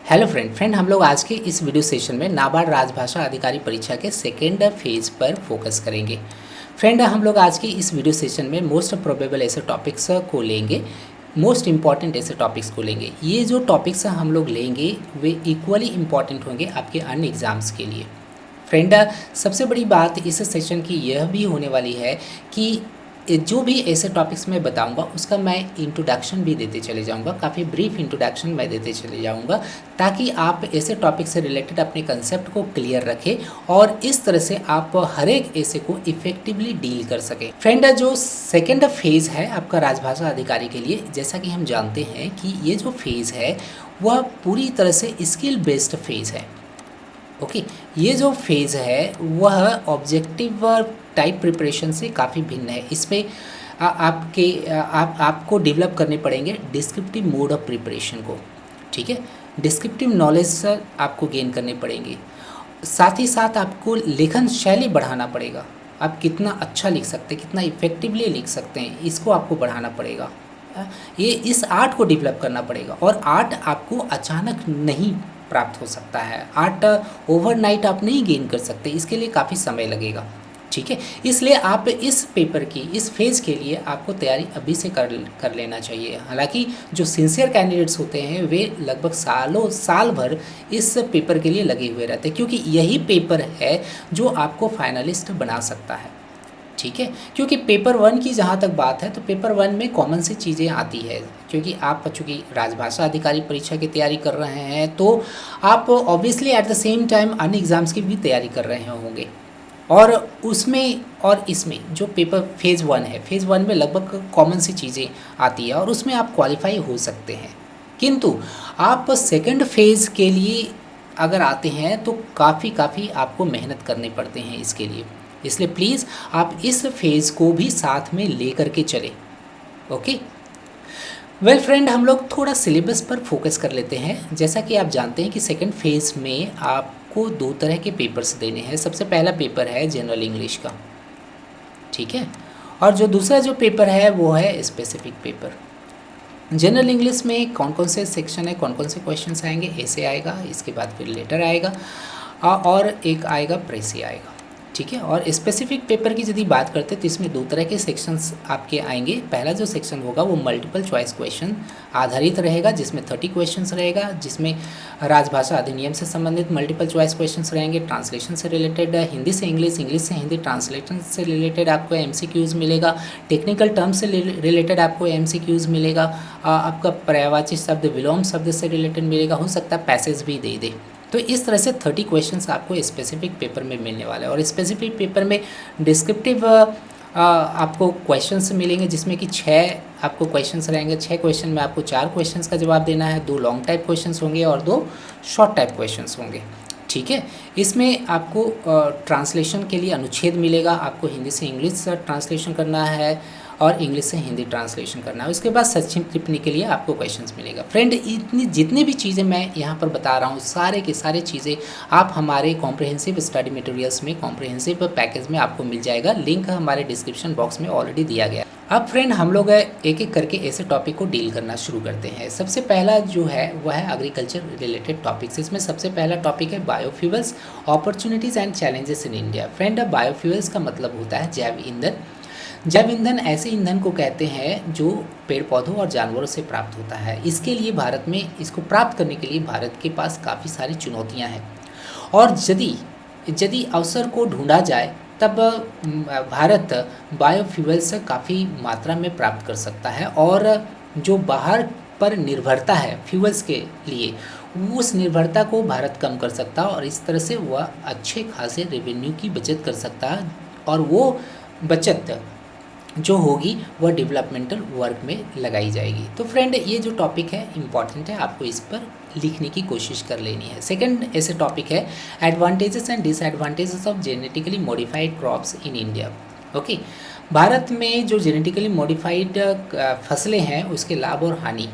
Hello friend हम लोग आज के इस वीडियो सेशन में नाबार्ड राजभाषा अधिकारी परीक्षा के सेकेंड फेज पर फोकस करेंगे। फ्रेंड हम लोग आज की इस वीडियो सेशन में मोस्ट प्रोबेबल ऐसे टॉपिक्स को लेंगे, मोस्ट इंपॉर्टेंट ऐसे टॉपिक्स को लेंगे। ये जो टॉपिक्स हम लोग लेंगे वे इक्वली इम्पॉर्टेंट होंगे आपके अन्य एग्ज़ाम्स के लिए। फ्रेंड सबसे बड़ी बात इस सेशन की यह भी होने वाली है कि जो भी ऐसे टॉपिक्स मैं बताऊंगा उसका मैं इंट्रोडक्शन भी देते चले जाऊंगा, काफ़ी ब्रीफ इंट्रोडक्शन मैं देते चले जाऊंगा ताकि आप ऐसे टॉपिक से रिलेटेड अपने कंसेप्ट को क्लियर रखें और इस तरह से आप हर एक ऐसे को इफ़ेक्टिवली डील कर सकें। फ्रेंड जो सेकेंड फेज़ है आपका राजभाषा अधिकारी के लिए, जैसा कि हम जानते हैं कि ये जो फेज़ है वह पूरी तरह से स्किल बेस्ड फेज़ है। ओके ये जो फेज़ है वह ऑब्जेक्टिव टाइप प्रिपरेशन से काफ़ी भिन्न है। इसमें आपको डेवलप करने पड़ेंगे डिस्क्रिप्टिव मोड ऑफ प्रिपरेशन को, ठीक है। डिस्क्रिप्टिव नॉलेज आपको गेन करने पड़ेंगे, साथ ही साथ आपको लेखन शैली बढ़ाना पड़ेगा। आप कितना अच्छा लिख सकते हैं, कितना इफ़ेक्टिवली लिख सकते हैं, इसको आपको बढ़ाना पड़ेगा। ये इस आर्ट को डेवलप करना पड़ेगा और आर्ट आपको अचानक नहीं प्राप्त हो सकता है। आर्ट ओवरनाइट आप नहीं गेन कर सकते, इसके लिए काफ़ी समय लगेगा, ठीक है। इसलिए आप इस पेपर की इस फेज़ के लिए आपको तैयारी अभी से कर लेना चाहिए। हालांकि जो सिंसियर कैंडिडेट्स होते हैं वे लगभग साल भर इस पेपर के लिए लगे हुए रहते हैं, क्योंकि यही पेपर है जो आपको फाइनलिस्ट बना सकता है, ठीक है। क्योंकि पेपर वन की जहाँ तक बात है तो पेपर वन में कॉमन सी चीज़ें आती है, क्योंकि आप चूँकि राजभाषा अधिकारी परीक्षा की तैयारी कर रहे हैं तो आप obviously at the same time अन्य एग्ज़ाम्स की भी तैयारी कर रहे होंगे। और उसमें और इसमें जो पेपर फेज़ वन है, फेज़ वन में लगभग कॉमन सी चीज़ें आती है और उसमें आप क्वालिफाई हो सकते हैं। किंतु आप सेकंड फेज़ के लिए अगर आते हैं तो काफ़ी आपको मेहनत करने पड़ते हैं इसके लिए। इसलिए प्लीज़ आप इस फेज़ को भी साथ में लेकर के चलें। ओके वेल फ्रेंड, हम लोग थोड़ा सिलेबस पर फोकस कर लेते हैं। जैसा कि आप जानते हैं कि सेकंड फेज़ में आपको दो तरह के पेपर्स देने हैं। सबसे पहला पेपर है जनरल इंग्लिश का, ठीक है, और जो दूसरा जो पेपर है वो है स्पेसिफिक पेपर। जनरल इंग्लिश में कौन कौन से सेक्शन है, कौन कौन से क्वेश्चंस आएंगे, ऐसे आएगा, इसके बाद फिर लेटर आएगा और एक आएगा प्रेसी आएगा, ठीक है। और स्पेसिफिक पेपर की यदि बात करते हैं तो इसमें दो तरह के सेक्शंस आपके आएंगे। पहला जो सेक्शन होगा वो मल्टीपल चॉइस क्वेश्चन आधारित रहेगा, जिसमें 30 क्वेश्चंस रहेगा, जिसमें राजभाषा अधिनियम से संबंधित मल्टीपल चॉइस क्वेश्चंस रहेंगे, ट्रांसलेशन से रिलेटेड, हिंदी से इंग्लिश, इंग्लिश से हिंदी, ट्रांसलेशन से रिलेटेड आपको MCQs मिलेगा, टेक्निकल टर्म से रिलेटेड आपको MCQs मिलेगा, आपका पर्यायवाची शब्द विलोम शब्द से रिलेटेड मिलेगा, हो सकता है पैसेज भी दे दे। तो इस तरह से 30 क्वेश्चंस आपको स्पेसिफिक पेपर में मिलने वाले हैं। और स्पेसिफिक पेपर में डिस्क्रिप्टिव आपको क्वेश्चंस मिलेंगे, जिसमें कि 6 आपको क्वेश्चंस रहेंगे। 6 क्वेश्चन में आपको 4 क्वेश्चंस का जवाब देना है, 2 लॉन्ग टाइप क्वेश्चंस होंगे और 2 शॉर्ट टाइप क्वेश्चंस होंगे, ठीक है। इसमें आपको ट्रांसलेशन के लिए अनुच्छेद मिलेगा, आपको हिंदी से इंग्लिश ट्रांसलेशन करना है और इंग्लिश से हिंदी ट्रांसलेशन करना है। उसके बाद संक्षिप्त टिप्पणी के लिए आपको क्वेश्चंस मिलेगा। फ्रेंड इतनी जितनी भी चीज़ें मैं यहाँ पर बता रहा हूँ सारे के सारे चीज़ें आप हमारे कॉम्प्रिहेंसिव स्टडी मटेरियल्स में कॉम्प्रिहेंसिव पैकेज में आपको मिल जाएगा। लिंक हमारे डिस्क्रिप्शन बॉक्स में ऑलरेडी दिया गया। अब फ्रेंड हम लोग एक एक करके ऐसे टॉपिक को डील करना शुरू करते हैं। सबसे पहला जो है वह है एग्रीकल्चर रिलेटेड टॉपिक्स। इसमें सबसे पहला टॉपिक है biofuels, opportunities and challenges in India. Friend biofuels का मतलब होता है जैव ईंधन। जैव ईंधन ऐसे ईंधन को कहते हैं जो पेड़ पौधों और जानवरों से प्राप्त होता है। इसके लिए भारत में इसको प्राप्त करने के लिए भारत के पास काफ़ी सारी चुनौतियां हैं और यदि अवसर को ढूंढा जाए तब भारत बायोफ्यूल्स काफ़ी मात्रा में प्राप्त कर सकता है। और जो बाहर पर निर्भरता है फ्यूल्स के लिए, उस निर्भरता को भारत कम कर सकता है और इस तरह से वह अच्छे खासे रेवेन्यू की बचत कर सकता है और वो बचत जो होगी वह डेवलपमेंटल वर्क में लगाई जाएगी। तो फ्रेंड ये जो टॉपिक है इम्पॉर्टेंट है, आपको इस पर लिखने की कोशिश कर लेनी है। सेकंड ऐसे टॉपिक है advantages and disadvantages of genetically modified crops in India. Okay Bharat में जो जेनेटिकली मॉडिफाइड फसलें हैं उसके लाभ और हानि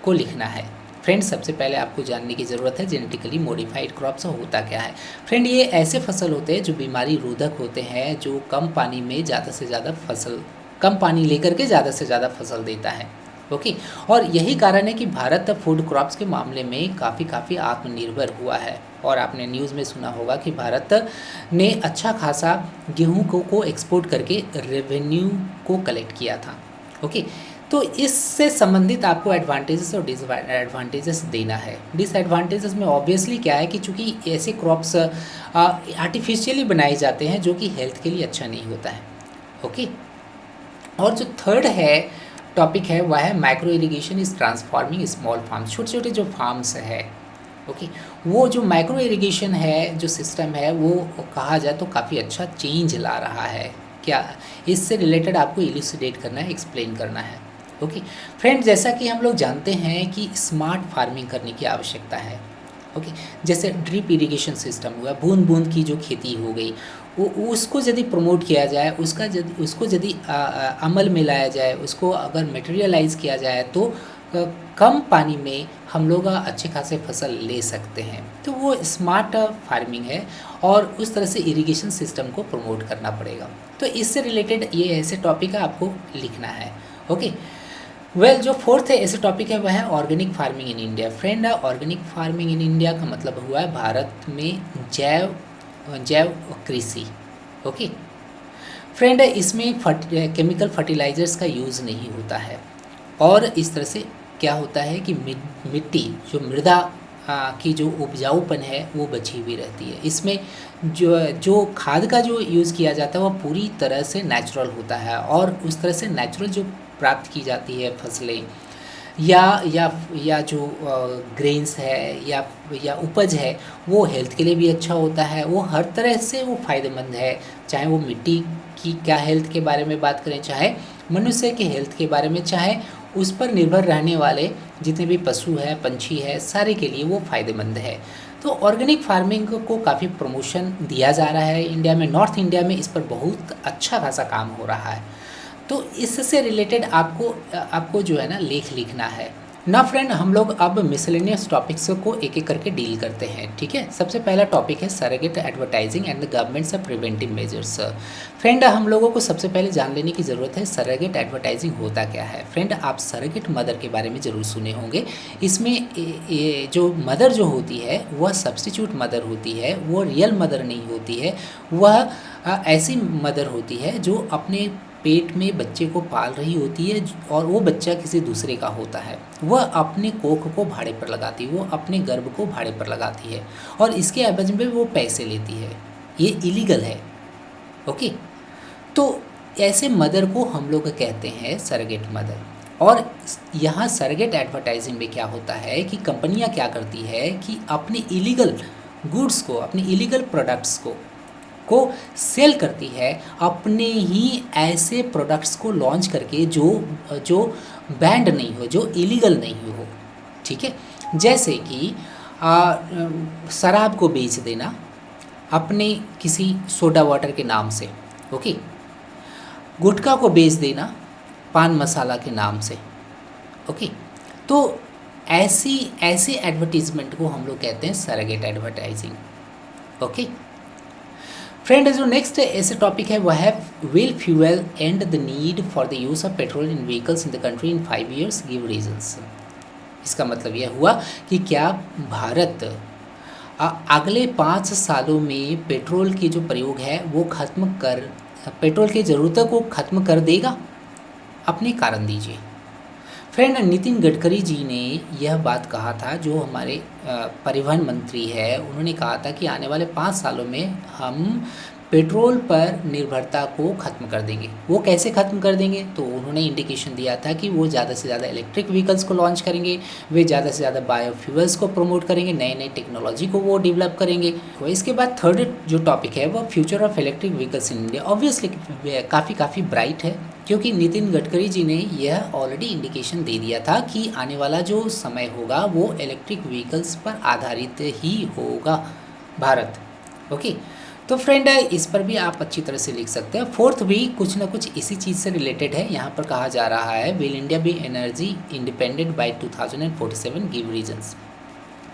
को लिखना है। फ्रेंड सबसे पहले आपको जानने की ज़रूरत है जेनेटिकली मॉडिफाइड क्रॉप्स होता क्या है। फ्रेंड ये ऐसे फसल होते हैं जो बीमारी रोधक होते हैं, जो कम पानी में ज़्यादा से ज़्यादा फसल, कम पानी लेकर के ज़्यादा से ज़्यादा फसल देता है। ओके। और यही कारण है कि भारत फूड क्रॉप्स के मामले में काफ़ी आत्मनिर्भर हुआ है। और आपने न्यूज़ में सुना होगा कि भारत ने अच्छा खासा गेहूं को एक्सपोर्ट करके रेवेन्यू को कलेक्ट किया था। ओके। तो इससे संबंधित आपको एडवांटेजेस और डिसएडवांटेजेस देना है। डिसएडवांटेजेस में ऑब्वियसली क्या है कि चूँकि ऐसे क्रॉप्स आर्टिफिशियली बनाए जाते हैं जो कि हेल्थ के लिए अच्छा नहीं होता है। ओके। और जो थर्ड है टॉपिक है वह है micro irrigation is transforming small farms, छोटे छोटे जो फार्म्स है। ओके। वो जो माइक्रो इरिगेशन है जो सिस्टम है वो कहा जाए तो काफ़ी अच्छा चेंज ला रहा है। क्या इससे रिलेटेड आपको इलुसिडेट करना है, एक्सप्लेन करना है। ओके फ्रेंड, जैसा कि हम लोग जानते हैं कि स्मार्ट फार्मिंग करने की आवश्यकता है। ओके। जैसे ड्रिप इरिगेशन सिस्टम हुआ, बूंद बूंद की जो खेती हो गई, वो उसको यदि प्रमोट किया जाए, उसको यदि अमल में लाया जाए, उसको अगर मटेरियलाइज किया जाए तो कम पानी में हम लोग अच्छे खासे फसल ले सकते हैं। तो वो स्मार्ट फार्मिंग है और उस तरह से इरिगेशन सिस्टम को प्रमोट करना पड़ेगा। तो इससे रिलेटेड ये ऐसे टॉपिक है आपको लिखना है। ओके। जो फोर्थ है ऐसे टॉपिक है वह है organic farming in India. Friend, organic farming in India का मतलब हुआ है भारत में जैव जैव कृषि। ओके फ्रेंड, इसमें केमिकल फर्टिलाइजर्स का यूज़ नहीं होता है। और इस तरह से क्या होता है कि मिट्टी जो मृदा की जो उपजाऊपन है वो बची हुई रहती है। इसमें जो खाद का जो यूज़ किया जाता है वह पूरी तरह से नेचुरल होता है और उस तरह से नेचुरल जो प्राप्त की जाती है फसलें या जो ग्रेन्स है या उपज है वो हेल्थ के लिए भी अच्छा होता है। वो हर तरह से वो फ़ायदेमंद है, चाहे वो मिट्टी की क्या हेल्थ के बारे में बात करें, चाहे मनुष्य के हेल्थ के बारे में, चाहे उस पर निर्भर रहने वाले जितने भी पशु है, पंछी है, सारे के लिए वो फ़ायदेमंद है। तो ऑर्गेनिक फार्मिंग को काफ़ी प्रमोशन दिया जा रहा है इंडिया में। नॉर्थ इंडिया में इस पर बहुत अच्छा खासा काम हो रहा है। तो इससे रिलेटेड आपको जो है ना लेख लिखना है ना। फ्रेंड, हम लोग अब मिसलेनियस टॉपिक्स को एक एक करके डील करते हैं। ठीक है। सबसे पहला टॉपिक है surrogate advertising and the government's preventive measures. Friend, हम लोगों को सबसे पहले जान लेने की ज़रूरत है सरेगेट एडवर्टाइजिंग होता क्या है। फ्रेंड, आप सरेगेट मदर के बारे में ज़रूर सुने होंगे। इसमें ये जो मदर जो होती है वह सब्स्टिट्यूट मदर होती है, वो रियल मदर नहीं होती है। वह ऐसी मदर होती है जो अपने पेट में बच्चे को पाल रही होती है और वो बच्चा किसी दूसरे का होता है। वह अपने कोख को भाड़े पर लगाती है, वो अपने गर्भ को भाड़े पर लगाती है और इसके एवज में वो पैसे लेती है। ये इलीगल है। ओके। तो ऐसे मदर को हम लोग कहते हैं सरेगेट मदर। और यहाँ सरेगेट एडवर्टाइजिंग में क्या होता है कि कंपनियाँ क्या करती है कि अपने इलीगल गुड्स को, अपने इलीगल प्रोडक्ट्स को सेल करती है, अपने ही ऐसे प्रोडक्ट्स को लॉन्च करके जो बैंड नहीं हो, जो इलीगल नहीं हो। ठीक है। जैसे कि शराब को बेच देना अपने किसी सोडा वाटर के नाम से। ओके। गुटखा को बेच देना पान मसाला के नाम से। ओके। तो ऐसे एडवर्टीजमेंट को हम लोग कहते हैं सरेगेट एडवर्टाइजिंग। ओके फ्रेंड, जो नेक्स्ट ऐसे टॉपिक है वह है will fuel and the need for the use of petrol in vehicles in the country in 5 years, give reasons. इसका मतलब यह हुआ कि क्या भारत अगले 5 सालों में पेट्रोल की जो प्रयोग है वो पेट्रोल की ज़रूरतों को ख़त्म कर देगा। अपने कारण दीजिए। फ्रेंड, नितिन गडकरी जी ने यह बात कहा था, जो हमारे परिवहन मंत्री है, उन्होंने कहा था कि आने वाले 5 सालों में हम पेट्रोल पर निर्भरता को ख़त्म कर देंगे। वो कैसे ख़त्म कर देंगे, तो उन्होंने इंडिकेशन दिया था कि वो ज़्यादा से ज़्यादा इलेक्ट्रिक व्हीकल्स को लॉन्च करेंगे, वे ज़्यादा से ज़्यादा बायोफ्यूल्स को प्रमोट करेंगे, नए नए टेक्नोलॉजी को वो डेवलप करेंगे। तो इसके बाद थर्ड जो टॉपिक है वो future of electric vehicles in India. Obviously काफ़ी ब्राइट है, क्योंकि नितिन गडकरी जी ने यह ऑलरेडी इंडिकेशन दे दिया था कि आने वाला जो समय होगा वो इलेक्ट्रिक व्हीकल्स पर आधारित ही होगा भारत। ओके। तो फ्रेंड, इस पर भी आप अच्छी तरह से लिख सकते हैं। फोर्थ भी कुछ ना कुछ इसी चीज़ से रिलेटेड है। यहाँ पर कहा जा रहा है will India be energy independent by 2047, give reasons.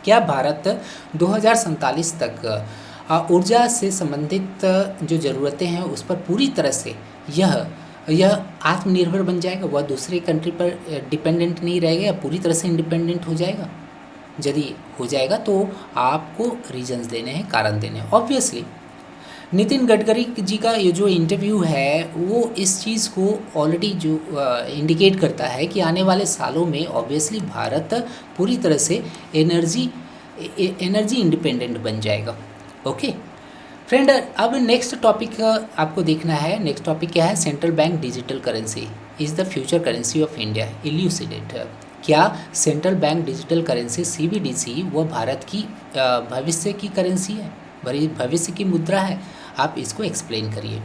क्या भारत 2047 तक ऊर्जा से संबंधित जो ज़रूरतें हैं उस पर पूरी तरह से यह यह आत्मनिर्भर बन जाएगा, वह दूसरे कंट्री पर डिपेंडेंट नहीं रहेगा या पूरी तरह से इंडिपेंडेंट हो जाएगा? यदि हो जाएगा तो आपको रीजंस देने हैं, कारण देने हैं। ऑब्वियसली नितिन गडकरी जी का ये जो इंटरव्यू है वो इस चीज़ को ऑलरेडी जो इंडिकेट करता है कि आने वाले सालों में ऑब्वियसली भारत पूरी तरह से एनर्जी इंडिपेंडेंट बन जाएगा। ओके फ्रेंड, अब नेक्स्ट टॉपिक आपको देखना है। नेक्स्ट टॉपिक क्या है? Central bank digital currency is the future currency of India, elucidate. क्या central bank digital currency CBDC वो भारत की भविष्य की करेंसी है, भविष्य की मुद्रा है? आप इसको एक्सप्लेन करिए।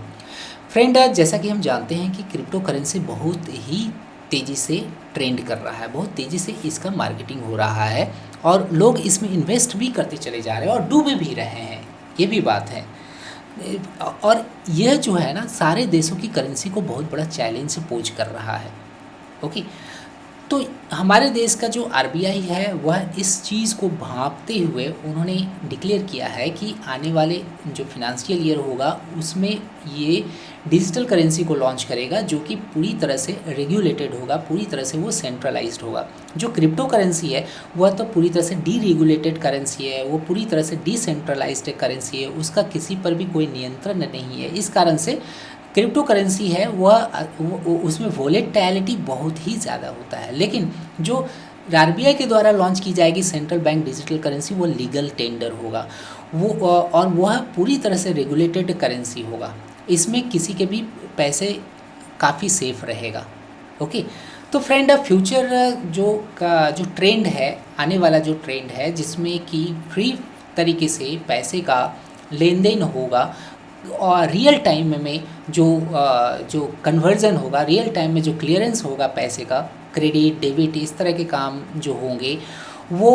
फ्रेंड, जैसा कि हम जानते हैं कि क्रिप्टो करेंसी बहुत ही तेज़ी से ट्रेंड कर रहा है, बहुत तेज़ी से इसका मार्केटिंग हो रहा है और लोग इसमें इन्वेस्ट भी करते चले जा रहे हैं और डूबे भी रहे हैं, ये भी बात है। और यह जो है ना सारे देशों की करेंसी को बहुत बड़ा चैलेंज से पोज कर रहा है। ओके, तो हमारे देश का जो RBI है वह इस चीज़ को भांपते हुए उन्होंने डिक्लेयर किया है कि आने वाले जो फिनेंशियल ईयर होगा उसमें ये डिजिटल करेंसी को लॉन्च करेगा, जो कि पूरी तरह से रेगुलेटेड होगा, पूरी तरह से वो सेंट्रलाइज्ड होगा। जो क्रिप्टो करेंसी है वह तो पूरी तरह से डीरेगुलेटेड करेंसी है, वो पूरी तरह से डिसेंट्रलाइज्ड करेंसी है, उसका किसी पर भी कोई नियंत्रण नहीं है। इस कारण से क्रिप्टो करेंसी है वह उसमें वोलेटिलिटी बहुत ही ज़्यादा होता है। लेकिन जो RBI के द्वारा लॉन्च की जाएगी सेंट्रल बैंक डिजिटल करेंसी वो लीगल टेंडर होगा, वो और वह पूरी तरह से रेगुलेटेड करेंसी होगा। इसमें किसी के भी पैसे काफ़ी सेफ रहेगा। ओके, तो फ्रेंड फ्यूचर जो ट्रेंड है, आने वाला जो ट्रेंड है जिसमें कि फ्री तरीके से पैसे का लेन देन होगा और रियल टाइम में जो कन्वर्जन होगा, रियल टाइम में जो क्लियरेंस होगा पैसे का, क्रेडिट डेबिट इस तरह के काम जो होंगे वो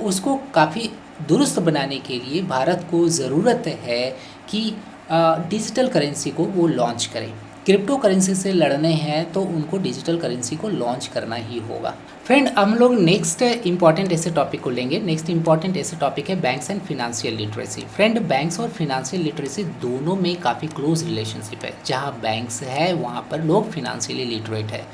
उसको काफ़ी दुरुस्त बनाने के लिए भारत को ज़रूरत है कि डिजिटल करेंसी को वो लॉन्च करें। क्रिप्टो करेंसी से लड़ने हैं तो उनको डिजिटल करेंसी को लॉन्च करना ही होगा। फ्रेंड, हम लोग नेक्स्ट इंपॉर्टेंट ऐसे टॉपिक को लेंगे। नेक्स्ट इंपॉर्टेंट ऐसे टॉपिक है banks and financial literacy. Friend, banks और फिनेंशियल लिटरेसी दोनों में काफ़ी क्लोज रिलेशनशिप है। जहाँ बैंक्स है वहाँ पर लोग फिनेंशियली लिटरेट है,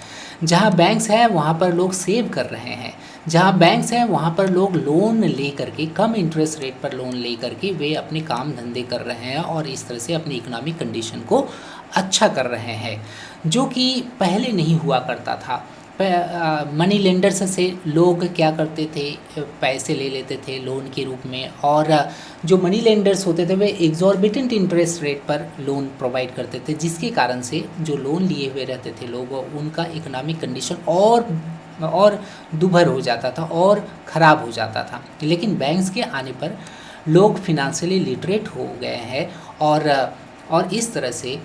जहाँ बैंक्स है वहाँ पर लोग सेव कर रहे हैं, जहाँ बैंक्स हैं वहाँ पर लोग लोन ले करके, कम इंटरेस्ट रेट पर लोन ले करके वे अपने काम धंधे कर रहे हैं और इस तरह से अपनी इकोनॉमिक कंडीशन को अच्छा कर रहे हैं, जो कि पहले नहीं हुआ करता था। मनी लेंडर्स से लोग क्या करते थे, पैसे ले लेते थे लोन के रूप में, और जो मनी लेंडर्स होते थे वे एग्जॉर्बिटेंट इंटरेस्ट रेट पर लोन प्रोवाइड करते थे, जिसके कारण से जो लोन लिए हुए रहते थे लोग उनका इकोनॉमिक कंडीशन और दुभर हो जाता था और ख़राब हो जाता था। लेकिन बैंक्स के आने पर लोग फिनेंशियली लिटरेट हो गए हैं और इस तरह से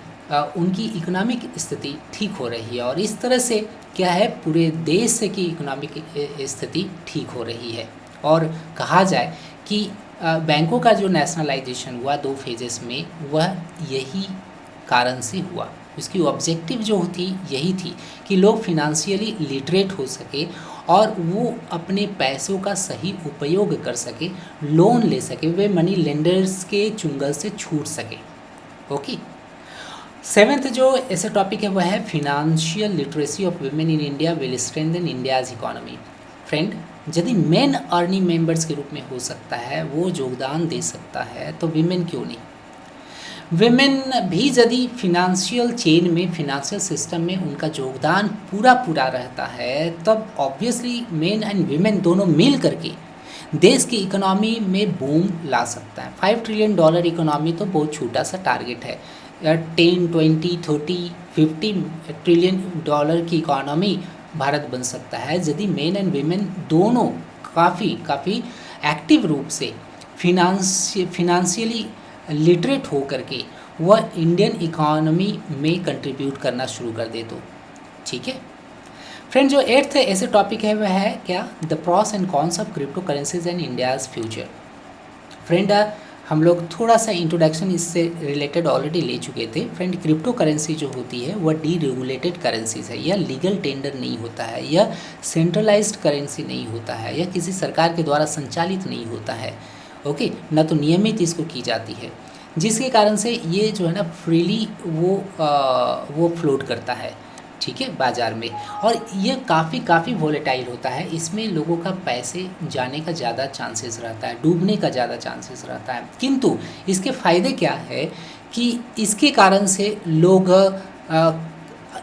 उनकी इकोनॉमिक स्थिति ठीक हो रही है और इस तरह से क्या है पूरे देश की इकोनॉमिक स्थिति ठीक हो रही है। और कहा जाए कि बैंकों का जो नेशनलाइजेशन हुआ 2 फेजेस में वह यही कारण से हुआ। उसकी ऑब्जेक्टिव जो थी यही थी कि लोग फिनेंशियली लिटरेट हो सके और वो अपने पैसों का सही उपयोग कर सके, लोन ले सके, वे मनी लेंडर्स के चुंगल से छूट सके। ओके, 7th जो ऐसा टॉपिक है वह है financial literacy of women in India will strengthen India's economy. Friend, यदि मेन अर्निंग मेंबर्स के रूप में हो सकता है, वो योगदान दे सकता है, तो वीमेन क्यों नहीं? वीमेन भी यदि फिनेंशियल चेन में, फिनेंशियल सिस्टम में उनका योगदान पूरा रहता है, तब ऑब्वियसली मेन एंड वीमेन दोनों मिल करके देश की इकोनॉमी में बूम ला सकता है। $5 ट्रिलियन इकोनॉमी तो बहुत छोटा सा टारगेट है। 10, 20, 30, 50 ट्रिलियन डॉलर की इकोनॉमी भारत बन सकता है यदि मेन एंड वीमेन दोनों काफ़ी एक्टिव रूप से फिनेंशियली लिटरेट हो करके वह इंडियन इकोनॉमी में कंट्रीब्यूट करना शुरू कर दे तो ठीक है। फ्रेंड, जो 8th ऐसे टॉपिक है वह है क्या? The pros and cons of crypto currencies and India's future. Friend, हम लोग थोड़ा सा इंट्रोडक्शन इससे रिलेटेड ऑलरेडी ले चुके थे। फ्रेंड, क्रिप्टो करेंसी जो होती है वह डीरेगुलेटेड करेंसीज है। यह लीगल टेंडर नहीं होता है, यह सेंट्रलाइज्ड करेंसी नहीं होता है, यह किसी सरकार के द्वारा संचालित नहीं होता है। ओके, न तो नियमित इसको की जाती है। जिसके कारण से ये जो है ना फ्रीली वो फ्लोट करता है, ठीक है, बाज़ार में। और ये काफ़ी वोलेटाइल होता है, इसमें लोगों का पैसे जाने का ज़्यादा चांसेस रहता है, डूबने का ज़्यादा चांसेस रहता है। किंतु इसके फ़ायदे क्या है कि इसके कारण से लोग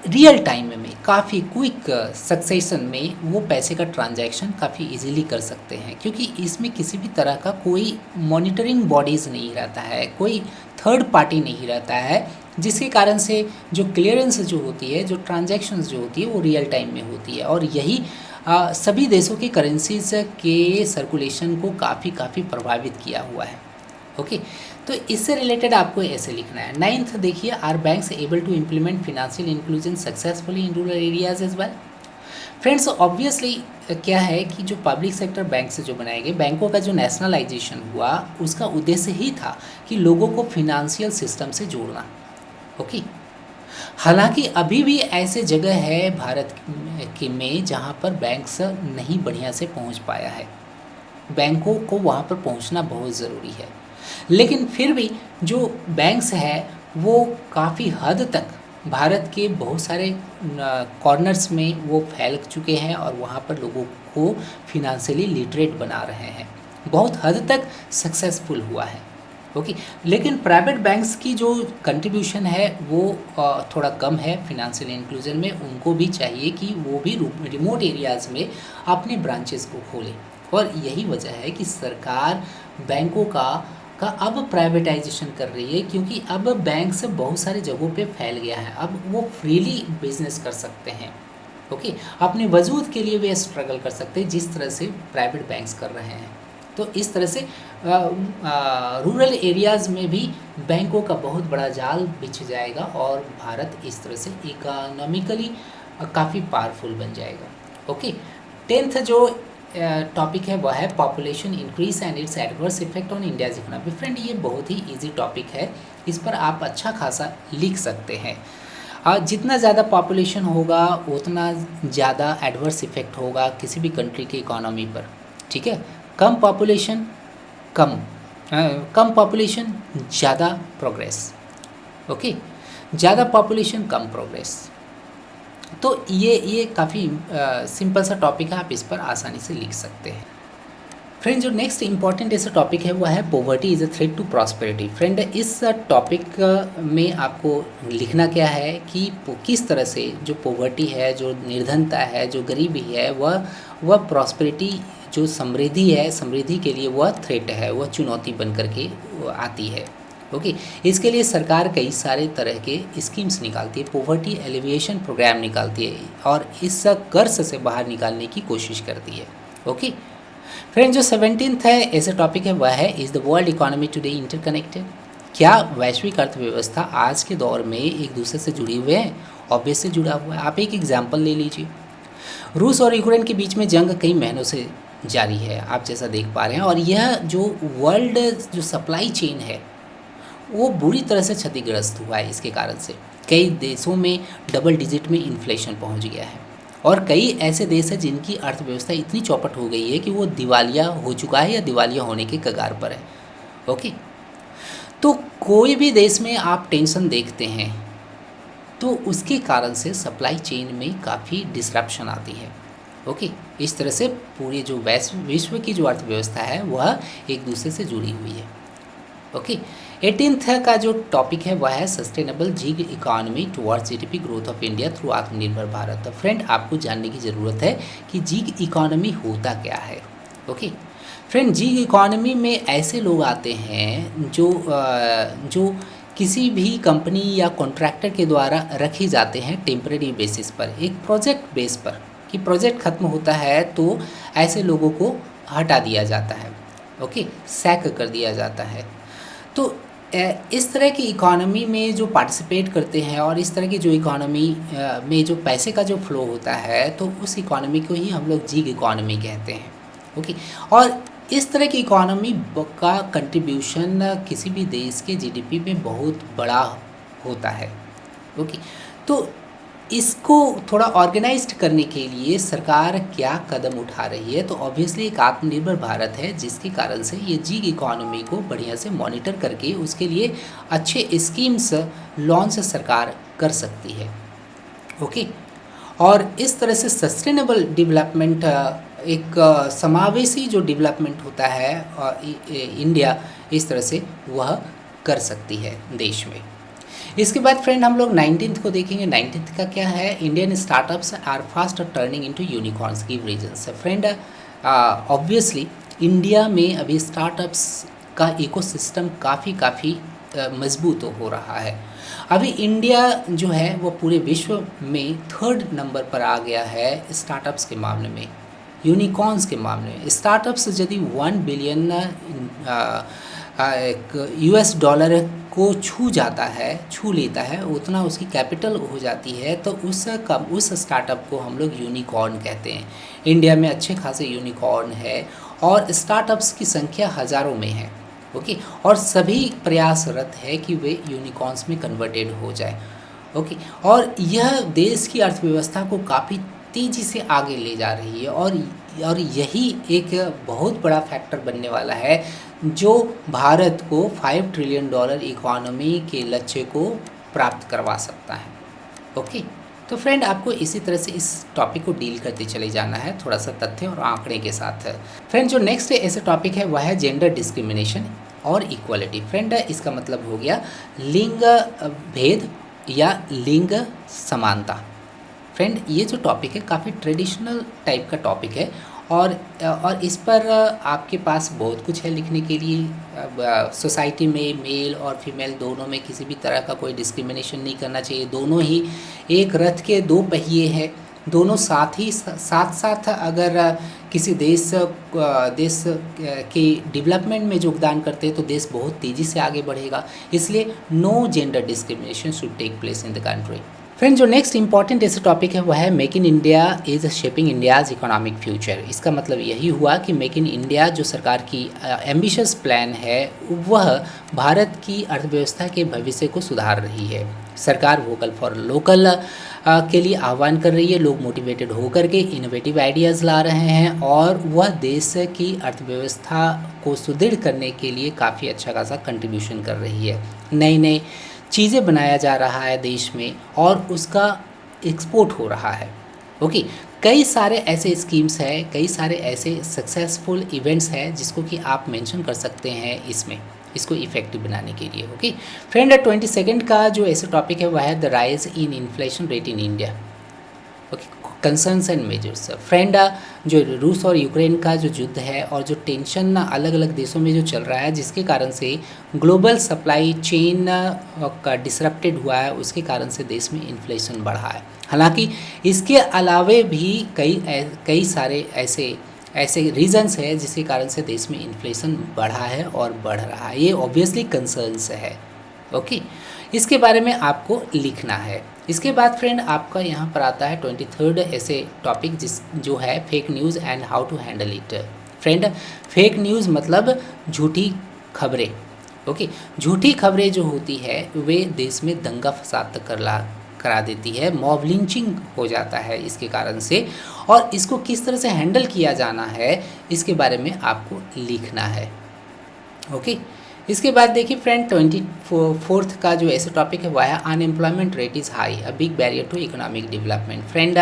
रियल टाइम में काफ़ी क्विक सक्सेशन में वो पैसे का ट्रांजैक्शन काफ़ी इजीली कर सकते हैं, क्योंकि इसमें किसी भी तरह का कोई मॉनिटरिंग बॉडीज़ नहीं रहता है, कोई थर्ड पार्टी नहीं रहता है, जिसके कारण से जो क्लियरेंस जो होती है, जो ट्रांजैक्शंस जो होती है वो रियल टाइम में होती है। और यही सभी देशों की करेंसीज के सर्कुलेशन को काफ़ी प्रभावित किया हुआ है। ओके, तो इससे रिलेटेड आपको ऐसे लिखना है। 9th देखिए, are banks able to implement financial inclusion successfully in rural areas as well. Friends, obviously क्या है कि जो पब्लिक सेक्टर बैंक से जो बनाए गए बैंकों का जो नेशनलाइजेशन हुआ, उसका उद्देश्य ही था कि लोगों को फिनेंशियल सिस्टम से जोड़ना। ओके, हालांकि अभी भी ऐसे जगह है भारत में जहाँ पर बैंक्स नहीं बढ़िया से पहुँच पाया है, बैंकों को वहाँ पर पहुँचना बहुत ज़रूरी है। लेकिन फिर भी जो बैंक्स है वो काफ़ी हद तक भारत के बहुत सारे कॉर्नर्स में वो फैल चुके हैं और वहाँ पर लोगों को फिनेंशियली लिटरेट बना रहे हैं, बहुत हद तक सक्सेसफुल हुआ है। ओके, लेकिन प्राइवेट बैंक्स की जो कंट्रीब्यूशन है वो थोड़ा कम है फिनेंशियल इंक्लूजन में। उनको भी चाहिए कि वो भी रिमोट एरियाज़ में अपने ब्रांचेस को खोलें, और यही वजह है कि सरकार बैंकों का अब प्राइवेटाइजेशन कर रही है, क्योंकि अब बैंक्स बहुत सारी जगहों पे फैल गया है, अब वो फ्रीली बिजनेस कर सकते हैं। ओके, अपने वजूद के लिए वे स्ट्रगल कर सकते हैं जिस तरह से प्राइवेट बैंक्स कर रहे हैं। तो इस तरह से रूरल एरियाज़ में भी बैंकों का बहुत बड़ा जाल बिछ जाएगा और भारत इस तरह से इकोनॉमिकली काफ़ी पावरफुल बन जाएगा। ओके, 10th जो टॉपिक है वह है population increase and it's adverse effect on India's economy. Friend, ये बहुत ही इजी टॉपिक है, इस पर आप अच्छा खासा लिख सकते हैं। जितना ज़्यादा पॉपुलेशन होगा उतना ज़्यादा एडवर्स इफेक्ट होगा किसी भी कंट्री के इकोनॉमी पर, ठीक है। कम पॉपुलेशन कम पॉपुलेशन ज़्यादा प्रोग्रेस। ओके, ज़्यादा पॉपुलेशन कम प्रोग्रेस। तो ये काफ़ी सिंपल सा टॉपिक है, आप इस पर आसानी से लिख सकते हैं। फ्रेंड, जो नेक्स्ट इंपॉर्टेंट ऐसा टॉपिक है वह है poverty is a threat to prosperity. Friend, इस टॉपिक में आपको लिखना क्या है कि किस तरह से जो पॉवर्टी है, जो निर्धनता है, जो गरीबी है, वह प्रॉस्पेरिटी जो समृद्धि है, समृद्धि के लिए वह थ्रेट है, वह चुनौती बन करके आती है। ओके, इसके लिए सरकार कई सारे तरह के स्कीम्स निकालती है, पॉवर्टी एलिविएशन प्रोग्राम निकालती है और इस कर्ज से बाहर निकालने की कोशिश करती है। ओके फ्रेंड, जो 17th है ऐसा टॉपिक है वह है is the world economy today interconnected. क्या वैश्विक अर्थव्यवस्था आज के दौर में एक दूसरे से जुड़ी हुए हैं? ऑब्वियसली जुड़ा हुआ है। आप एक एग्जाम्पल ले लीजिए, रूस और यूक्रेन के बीच में जंग कई महीनों से जारी है, आप जैसा देख पा रहे हैं, और यह जो वर्ल्ड जो सप्लाई चेन है वो बुरी तरह से क्षतिग्रस्त हुआ है। इसके कारण से कई देशों में डबल डिजिट में इन्फ्लेशन पहुंच गया है और कई ऐसे देश हैं जिनकी अर्थव्यवस्था इतनी चौपट हो गई है कि वो दिवालिया हो चुका है या दिवालिया होने के कगार पर है। ओके, तो कोई भी देश में आप टेंशन देखते हैं तो उसके कारण से सप्लाई चेन में काफ़ी डिसरप्शन आती है। ओके, इस तरह से पूरी जो विश्व की जो अर्थव्यवस्था है वह एक दूसरे से जुड़ी हुई है। ओके, 18th का जो टॉपिक है वह है sustainable gig economy towards GDP growth of India through Aatmanirbhar Bharat. तो फ्रेंड, आपको जानने की ज़रूरत है कि जिग इकोनॉमी होता क्या है। ओके फ्रेंड, जिग इकोनॉमी में ऐसे लोग आते हैं जो किसी भी कंपनी या कॉन्ट्रैक्टर के द्वारा रखे जाते हैं टेम्परेरी बेसिस पर, एक प्रोजेक्ट बेस पर, कि प्रोजेक्ट ख़त्म होता है तो ऐसे लोगों को हटा दिया जाता है। ओके, सैक कर दिया जाता है। तो इस तरह की इकोनॉमी में जो पार्टिसिपेट करते हैं और इस तरह की जो इकोनॉमी में जो पैसे का जो फ्लो होता है तो उस इकोनॉमी को ही हम लोग जिग इकोनॉमी कहते हैं। ओके, और इस तरह की इकोनॉमी का कंट्रीब्यूशन किसी भी देश के जीडीपी में बहुत बड़ा होता है। ओके, तो इसको थोड़ा ऑर्गेनाइज्ड करने के लिए सरकार क्या कदम उठा रही है, तो ऑब्वियसली एक आत्मनिर्भर भारत है जिसके कारण से ये जिग इकोनॉमी को बढ़िया से मॉनिटर करके उसके लिए अच्छे स्कीम्स लॉन्च सरकार कर सकती है। ओके। और इस तरह से सस्टेनेबल डेवलपमेंट, एक समावेशी जो डेवलपमेंट होता है इंडिया इस तरह से वह कर सकती है देश में। इसके बाद फ्रेंड हम लोग 19th को देखेंगे। 19th का क्या है, Indian startups are fast turning into unicorns give reasons. Friend obviously India में अभी स्टार्टअप्स का इकोसिस्टम काफ़ी मजबूत हो रहा है। अभी इंडिया जो है वो पूरे विश्व में 3rd नंबर पर आ गया है स्टार्टअप्स के मामले में, यूनिकॉर्न्स के मामले में। स्टार्टअप्स यदि 1 बिलियन US डॉलर को छू लेता है, उतना उसकी कैपिटल हो जाती है, तो उस स्टार्टअप को हम लोग यूनिकॉर्न कहते हैं। इंडिया में अच्छे खासे यूनिकॉर्न है और स्टार्टअप्स की संख्या हज़ारों में है। ओके। और सभी प्रयासरत है कि वे यूनिकॉर्न्स में कन्वर्टेड हो जाए। ओके। और यह देश की अर्थव्यवस्था को काफ़ी तेज़ी से आगे ले जा रही है और यही एक बहुत बड़ा फैक्टर बनने वाला है जो भारत को $5 ट्रिलियन इकोनॉमी के लक्ष्य को प्राप्त करवा सकता है। ओके। तो फ्रेंड आपको इसी तरह से इस टॉपिक को डील करते चले जाना है, थोड़ा सा तथ्य और आंकड़े के साथ। फ्रेंड जो नेक्स्ट ऐसे टॉपिक है वह है जेंडर डिस्क्रिमिनेशन और इक्वालिटी। फ्रेंड इसका मतलब हो गया लिंग भेद या लिंग समानता। फ्रेंड ये जो टॉपिक है काफ़ी ट्रेडिशनल टाइप का टॉपिक है और इस पर आपके पास बहुत कुछ है लिखने के लिए। सोसाइटी में मेल और फीमेल दोनों में किसी भी तरह का कोई डिस्क्रिमिनेशन नहीं करना चाहिए। दोनों ही एक रथ के दो पहिए हैं, दोनों साथ अगर किसी देश के डेवलपमेंट में योगदान करते हैं तो देश बहुत तेज़ी से आगे बढ़ेगा। इसलिए no gender discrimination should take place in the country. Friend जो नेक्स्ट इंपॉर्टेंट ऐसे टॉपिक है वह है make in India is shaping India's economic future. इसका मतलब यही हुआ कि मेक इन इंडिया जो सरकार की एम्बिशियस प्लान है वह भारत की अर्थव्यवस्था के भविष्य को सुधार रही है। सरकार वोकल फॉर लोकल के लिए आह्वान कर रही है। लोग मोटिवेटेड होकर के इनोवेटिव आइडियाज़ ला रहे हैं और वह देश की अर्थव्यवस्था को सुदृढ़ करने के लिए काफ़ी अच्छा खासा कंट्रीब्यूशन कर रही है। नई चीज़ें बनाया जा रहा है देश में और उसका एक्सपोर्ट हो रहा है। ओके। कई सारे ऐसे स्कीम्स हैं, कई सारे ऐसे सक्सेसफुल इवेंट्स हैं जिसको कि आप मेंशन कर सकते हैं इसमें, इसको इफेक्टिव बनाने के लिए। ओके। फ्रेंड 22nd का जो ऐसे टॉपिक है वह है the rise in inflation rate in India. Okay. Concerns and measures. Friend जो रूस और यूक्रेन का जो युद्ध है और जो टेंशन अलग अलग देशों में जो चल रहा है जिसके कारण से ग्लोबल सप्लाई चेन का डिसरप्टेड हुआ है, उसके कारण से देश में इन्फ्लेशन बढ़ा है। हालांकि इसके अलावे भी कई सारे ऐसे रीजंस है जिसके कारण से देश में इन्फ्लेशन बढ़ा है और बढ़ रहा है। ये ऑब्वियसली कंसर्न्स है। ओके। इसके बारे में आपको लिखना है। इसके बाद फ्रेंड आपका यहाँ पर आता है 23rd ऐसे टॉपिक जो है fake news and how to handle it. Friend fake news मतलब झूठी खबरें। ओके। झूठी खबरें जो होती है वे देश में दंगा फसाद तक करा देती है, मॉब लिंचिंग हो जाता है इसके कारण से, और इसको किस तरह से हैंडल किया जाना है इसके बारे में आपको लिखना है। ओके। इसके बाद देखिए फ्रेंड 24th का जो ऐसे टॉपिक है वह है unemployment rate is high a big barrier to economic development. Friend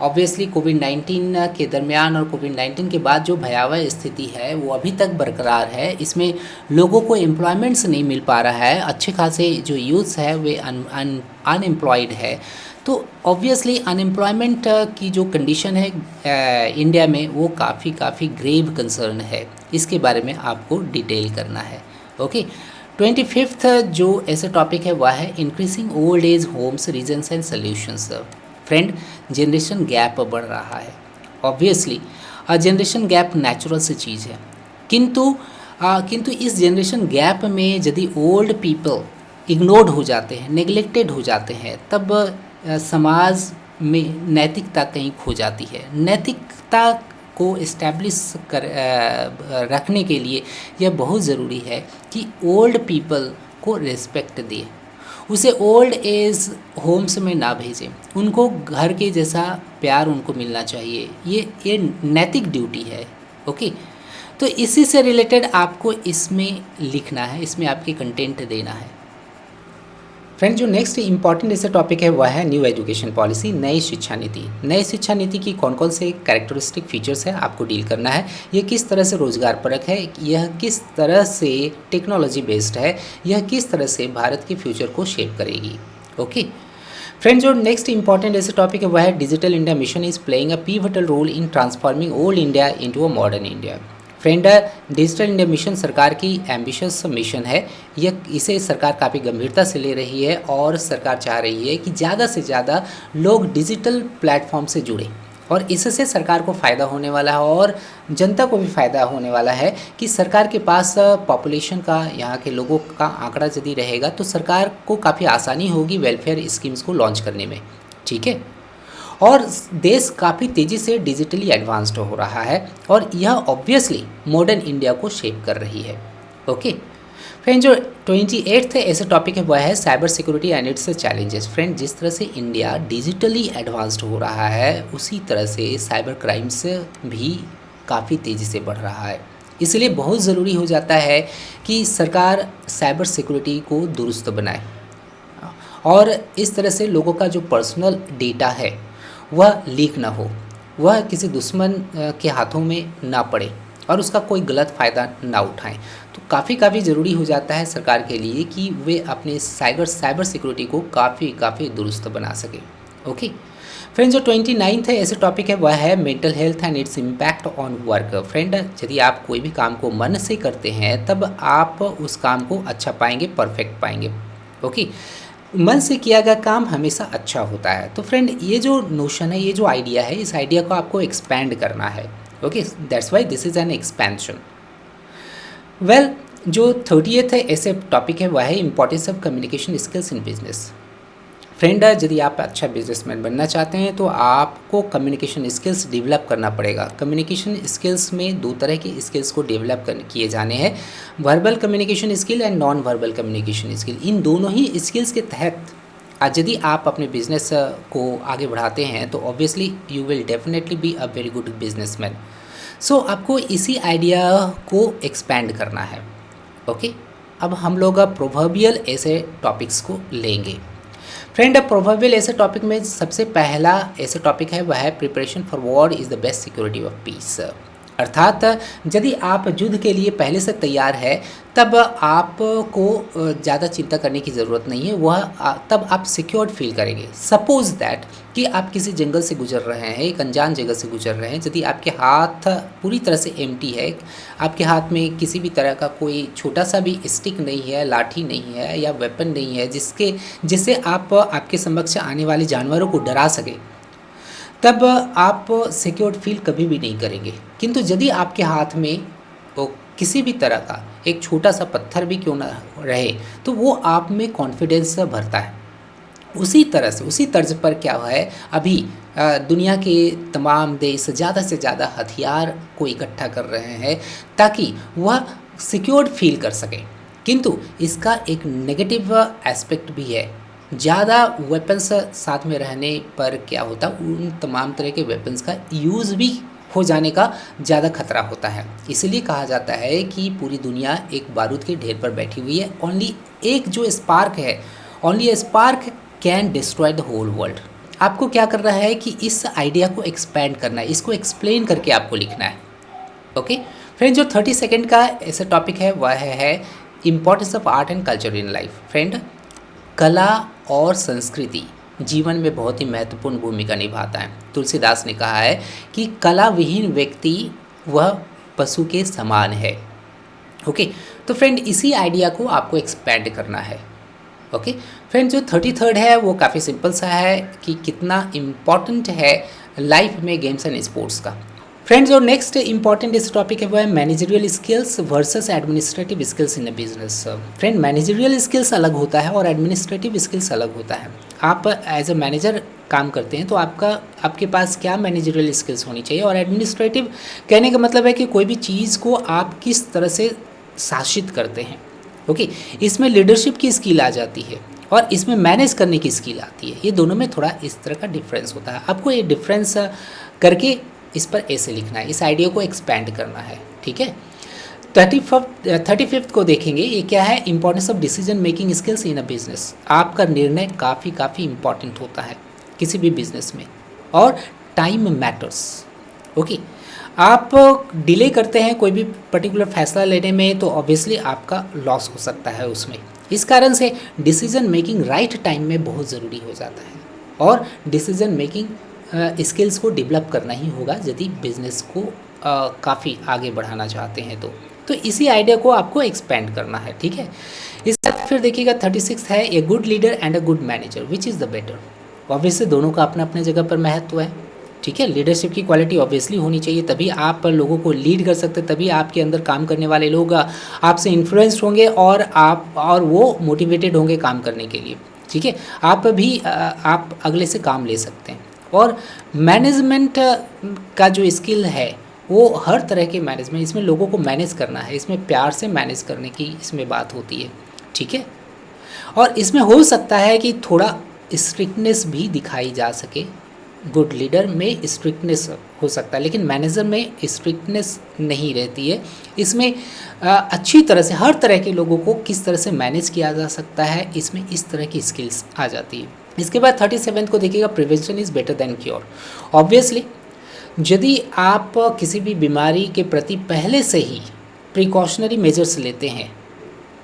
obviously कोविड-19 के दरमियान और कोविड-19 के बाद जो भयावह स्थिति है वो अभी तक बरकरार है। इसमें लोगों को एम्प्लॉयमेंट्स नहीं मिल पा रहा है, अच्छे खासे जो यूथ्स है वे अनएम्प्लॉयड है। तो ऑब्वियसली अनएम्प्लॉयमेंट की जो कंडीशन है इंडिया में वो काफ़ी ग्रेव कंसर्न है। इसके बारे में आपको डिटेल करना है। ओके। 25th जो ऐसे टॉपिक है वह है increasing old age homes reasons and solutions. Friend generation gap बढ़ रहा है। ऑब्वियसली जनरेशन गैप नेचुरल सी चीज़ है, किंतु इस जनरेशन गैप में यदि ओल्ड पीपल इग्नोर्ड हो जाते हैं, नेग्लेक्टेड हो जाते हैं, तब समाज में नैतिकता कहीं खो जाती है। नैतिकता को इस्टेब्लिश रखने के लिए यह बहुत ज़रूरी है कि ओल्ड पीपल को रिस्पेक्ट दें, उसे ओल्ड एज होम्स में ना भेजें, उनको घर के जैसा प्यार उनको मिलना चाहिए। ये नैतिक ड्यूटी है। ओके, तो इसी से रिलेटेड आपको इसमें लिखना है, इसमें आपके कंटेंट देना है। फ्रेंड, जो नेक्स्ट इंपॉर्टेंट ऐसा टॉपिक है वह है न्यू एजुकेशन पॉलिसी, नई शिक्षा नीति। नई शिक्षा नीति की कौन कौन से कैरेक्टरिस्टिक फीचर्स है आपको डील करना है। ये किस तरह से रोजगार परक है, यह किस तरह से टेक्नोलॉजी बेस्ड है, यह किस तरह से भारत के फ्यूचर को शेप करेगी। ओके फ्रेंड, जो नेक्स्ट इंपॉर्टेंट ऐसे टॉपिक है वह है digital India mission is playing a pivotal role in transforming old India into a modern India. Friend, digital India mission सरकार की एम्बिशियस मिशन है। इसे सरकार काफ़ी गंभीरता से ले रही है और सरकार चाह रही है कि ज़्यादा से ज़्यादा लोग डिजिटल प्लेटफॉर्म से जुड़े, और इससे सरकार को फ़ायदा होने वाला है और जनता को भी फ़ायदा होने वाला है कि सरकार के पास पॉपुलेशन का, यहाँ के लोगों का आंकड़ा यदि रहेगा तो सरकार को काफ़ी आसानी होगी वेलफेयर स्कीम्स को लॉन्च करने में। ठीक है, और देश काफ़ी तेज़ी से डिजिटली एडवांस्ड हो रहा है और यह ऑब्वियसली मॉडर्न इंडिया को शेप कर रही है। ओके फ्रेंड, जो 28th ऐसे टॉपिक है वह है cyber security and it's challenges. Friend, जिस तरह से इंडिया डिजिटली एडवांस्ड हो रहा है उसी तरह से साइबर क्राइम्स भी काफ़ी तेज़ी से बढ़ रहा है। इसलिए बहुत ज़रूरी हो जाता है कि सरकार साइबर सिक्योरिटी को दुरुस्त बनाए और इस तरह से लोगों का जो पर्सनल डेटा है वह लीक ना हो, वह किसी दुश्मन के हाथों में ना पड़े और उसका कोई गलत फ़ायदा ना उठाएं। तो काफ़ी ज़रूरी हो जाता है सरकार के लिए कि वे अपने साइबर सिक्योरिटी को काफ़ी दुरुस्त बना सके। ओके फ्रेंड, जो 29th है ऐसे टॉपिक है वह है mental health and its impact on work. Friend, यदि आप कोई भी काम को मन से करते हैं तब आप उस काम को अच्छा पाएंगे, परफेक्ट पाएंगे। ओके, मन से किया गया काम हमेशा अच्छा होता है। तो फ्रेंड, ये जो नोशन है, ये जो आइडिया है, इस आइडिया को आपको एक्सपैंड करना है। Okay, that's why this is an expansion. Well, जो 30th है ऐसे टॉपिक है वह है importance of communication skills in business. Friend, यदि आप अच्छा बिजनेसमैन बनना चाहते हैं तो आपको कम्युनिकेशन स्किल्स डेवलप करना पड़ेगा। कम्युनिकेशन स्किल्स में दो तरह के स्किल्स को डेवलप किए जाने हैं, verbal communication skill and non verbal communication skill. इन दोनों ही स्किल्स के तहत यदि आप अपने बिजनेस को आगे बढ़ाते हैं तो obviously you will definitely be a very good businessman. So आपको इसी आइडिया को एक्सपैंड करना है। ओके, अब हम लोग प्रोवर्बियल ऐसे टॉपिक्स को लेंगे। फ्रेंड, प्रोवर्बियल ऐसे टॉपिक में सबसे पहला ऐसे टॉपिक है वह है preparation for war is the best security of peace. अर्थात यदि आप युद्ध के लिए पहले से तैयार है तब आपको ज़्यादा चिंता करने की ज़रूरत नहीं है, वह तब आप सिक्योर्ड फील करेंगे। सपोज़ दैट कि आप किसी जंगल से गुजर रहे हैं, एक अनजान जगह से गुजर रहे हैं, यदि आपके हाथ पूरी तरह से एम्प्टी है, आपके हाथ में किसी भी तरह का कोई छोटा सा भी स्टिक नहीं है, लाठी नहीं है या वेपन नहीं है जिससे आप आपके समक्ष आने वाले जानवरों को डरा सके, तब आप सिक्योर्ड फील कभी भी नहीं करेंगे। किंतु यदि आपके हाथ में वो किसी भी तरह का एक छोटा सा पत्थर भी क्यों ना रहे तो वो आप में कॉन्फिडेंस भरता है। उसी तरह से उसी तर्ज पर क्या है, अभी दुनिया के तमाम देश ज़्यादा से ज़्यादा हथियार को इकट्ठा कर रहे हैं ताकि वह सिक्योर्ड फील कर सकें। किंतु इसका एक नेगेटिव एस्पेक्ट भी है। ज़्यादा वेपन्स साथ में रहने पर क्या होता, उन तमाम तरह के वेपन्स का यूज़ भी हो जाने का ज़्यादा खतरा होता है। इसलिए कहा जाता है कि पूरी दुनिया एक बारूद के ढेर पर बैठी हुई है। ओनली एक जो स्पार्क है, only a spark can destroy the whole world. आपको क्या करना है कि इस आइडिया को एक्सपैंड करना है, इसको एक्सप्लेन करके आपको लिखना है। ओके फ्रेंड, जो 32nd का ऐसा टॉपिक है वह है importance of art and culture in life. Friend, कला और संस्कृति जीवन में बहुत ही महत्वपूर्ण भूमिका निभाता है। तुलसीदास ने कहा है कि कला विहीन व्यक्ति वह पशु के समान है। ओके, तो फ्रेंड इसी आइडिया को आपको एक्सपैंड करना है। ओके फ्रेंड, जो 33rd है वो काफ़ी सिंपल सा है कि कितना इम्पॉर्टेंट है लाइफ में गेम्स एंड स्पोर्ट्स का। फ्रेंड्स, जो नेक्स्ट इंपॉर्टेंट इस टॉपिक है वो है managerial skills versus administrative skills in a business. Friend, managerial skills अलग होता है और एडमिनिस्ट्रेटिव स्किल्स अलग होता है। आप एज अ मैनेजर काम करते हैं तो आपके पास क्या मैनेजरियल स्किल्स होनी चाहिए, और एडमिनिस्ट्रेटिव कहने का मतलब है कि कोई भी चीज़ को आप किस तरह से शासित करते हैं। ओके, इसमें लीडरशिप की स्किल आ जाती है और इसमें मैनेज करने की स्किल आती है। ये दोनों में थोड़ा इस तरह का डिफरेंस होता है। आपको ये डिफरेंस करके इस पर ऐसे लिखना है, इस आइडिया को एक्सपेंड करना है, ठीक है। 35th को देखेंगे, ये क्या है, importance of decision making skills in a business. आपका निर्णय काफ़ी इंपॉर्टेंट होता है किसी भी बिजनेस में, और टाइम मैटर्स। ओके, आप डिले करते हैं कोई भी पर्टिकुलर फैसला लेने में तो ऑब्वियसली आपका लॉस हो सकता है उसमें। इस कारण से डिसीजन मेकिंग राइट टाइम में बहुत ज़रूरी हो जाता है, और डिसीजन मेकिंग स्किल्स को डेवलप करना ही होगा यदि बिजनेस को काफ़ी आगे बढ़ाना चाहते हैं तो इसी आइडिया को आपको एक्सपेंड करना है, ठीक है। इसके बाद फिर देखिएगा 36 है, a good leader and a good manager which is the better. Obviously दोनों का अपने अपने जगह पर महत्व है, ठीक है। लीडरशिप की क्वालिटी ऑब्वियसली होनी चाहिए, तभी आप लोगों को लीड कर सकते, तभी आपके अंदर काम करने वाले लोग आपसे इन्फ्लुएंस्ड होंगे और वो मोटिवेटेड होंगे काम करने के लिए, ठीक है। आप अगले से काम ले सकते हैं। और मैनेजमेंट का जो स्किल है वो हर तरह के मैनेजमेंट, इसमें लोगों को मैनेज करना है, इसमें प्यार से मैनेज करने की इसमें बात होती है, ठीक है। और इसमें हो सकता है कि थोड़ा स्ट्रिक्टनेस भी दिखाई जा सके। गुड लीडर में स्ट्रिक्टनेस हो सकता है, लेकिन मैनेजर में स्ट्रिक्टनेस नहीं रहती है। इसमें अच्छी तरह से हर तरह के लोगों को किस तरह से मैनेज किया जा सकता है, इसमें इस तरह की स्किल्स आ जाती है। इसके बाद 37 को देखिएगा, prevention is better than cure. Obviously यदि आप किसी भी बीमारी के प्रति पहले से ही प्रिकॉशनरी मेजर्स लेते हैं,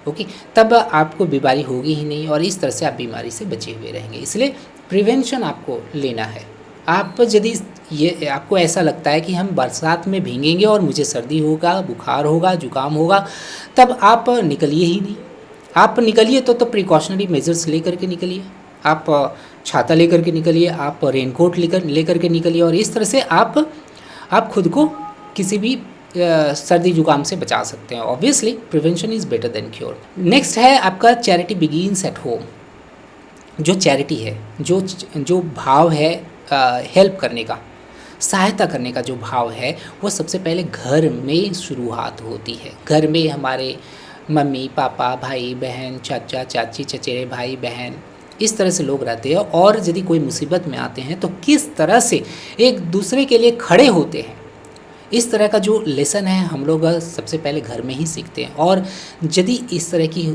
ओके, तब आपको बीमारी होगी ही नहीं, और इस तरह से आप बीमारी से बचे हुए रहेंगे। इसलिए प्रिवेंशन आपको लेना है। आप यदि ये आपको ऐसा लगता है कि हम बरसात में भीगेंगे और मुझे सर्दी होगा, बुखार होगा, जुकाम होगा, तब आप निकलिए ही नहीं। आप निकलिए तो प्रिकॉशनरी मेजर्स लेकर के निकलिए। आप छाता लेकर के निकलिए, आप रेनकोट लेकर के निकलिए, और इस तरह से आप खुद को किसी भी सर्दी जुकाम से बचा सकते हैं। Obviously prevention is better than cure. Next है आपका चैरिटी बिगिंस एट होम। जो चैरिटी है, जो भाव है हेल्प करने का, सहायता करने का जो भाव है, वो सबसे पहले घर में शुरुआत होती है। घर में हमारे मम्मी पापा, भाई बहन, चाचा चाची, चचेरे भाई बहन, इस तरह से लोग रहते हैं। और यदि कोई मुसीबत में आते हैं तो किस तरह से एक दूसरे के लिए खड़े होते हैं, इस तरह का जो लेसन है हम लोग सबसे पहले घर में ही सीखते हैं। और यदि इस तरह की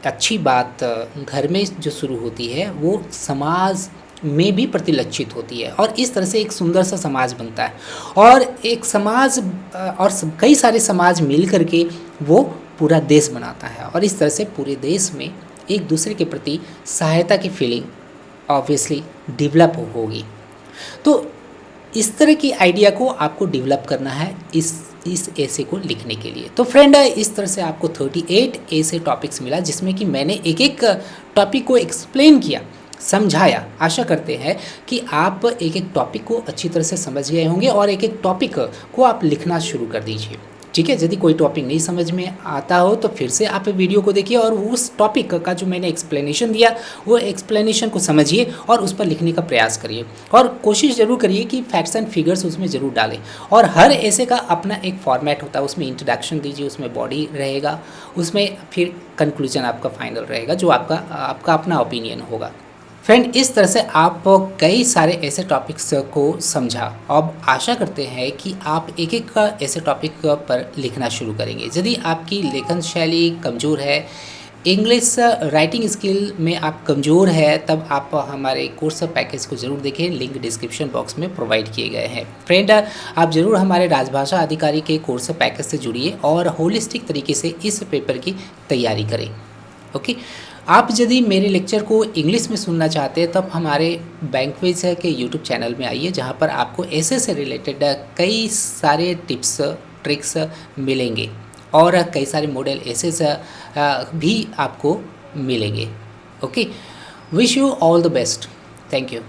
अच्छी बात घर में जो शुरू होती है वो समाज में भी प्रतिलक्षित होती है, और इस तरह से एक सुंदर सा समाज बनता है। और एक समाज और कई सारे समाज मिल करके वो पूरा देश बनाता है, और इस तरह से पूरे देश में एक दूसरे के प्रति सहायता की फीलिंग ऑब्वियसली डेवलप होगी। तो इस तरह की आइडिया को आपको डेवलप करना है इस ऐसे को लिखने के लिए। तो फ्रेंड, इस तरह से आपको 38 ऐसे टॉपिक्स मिला, जिसमें कि मैंने एक एक टॉपिक को एक्सप्लेन किया, समझाया। आशा करते हैं कि आप एक एक टॉपिक को अच्छी तरह से समझ गए होंगे, और एक एक टॉपिक को आप लिखना शुरू कर दीजिए, ठीक है। यदि कोई टॉपिक नहीं समझ में आता हो तो फिर से आप वीडियो को देखिए, और उस टॉपिक का जो मैंने एक्सप्लेनेशन दिया वो एक्सप्लेनेशन को समझिए और उस पर लिखने का प्रयास करिए। और कोशिश ज़रूर करिए कि फैक्ट्स एंड फिगर्स उसमें ज़रूर डालें। और हर ऐसे का अपना एक फॉर्मेट होता है, उसमें इंट्रोडक्शन दीजिए, उसमें बॉडी रहेगा, उसमें फिर कंक्लूजन आपका फाइनल रहेगा, जो आपका अपना ओपिनियन होगा। फ्रेंड, इस तरह से आप कई सारे ऐसे टॉपिक्स को समझा। अब आशा करते हैं कि आप एक एक का ऐसे टॉपिक पर लिखना शुरू करेंगे। यदि आपकी लेखन शैली कमज़ोर है, इंग्लिश राइटिंग स्किल में आप कमज़ोर है, तब आप हमारे कोर्स पैकेज को ज़रूर देखें, लिंक डिस्क्रिप्शन बॉक्स में प्रोवाइड किए गए हैं। फ्रेंड, आप ज़रूर हमारे राजभाषा अधिकारी के कोर्स पैकेज से जुड़िए और होलिस्टिक तरीके से इस पेपर की तैयारी करें, ओके। आप यदि मेरे लेक्चर को इंग्लिश में सुनना चाहते हैं तब हमारे बैंकवेज के यूट्यूब चैनल में आइए, जहां पर आपको ऐसे से रिलेटेड कई सारे टिप्स ट्रिक्स मिलेंगे, और कई सारे मॉडल ऐसे भी आपको मिलेंगे, okay. Wish you all the best. Thank you.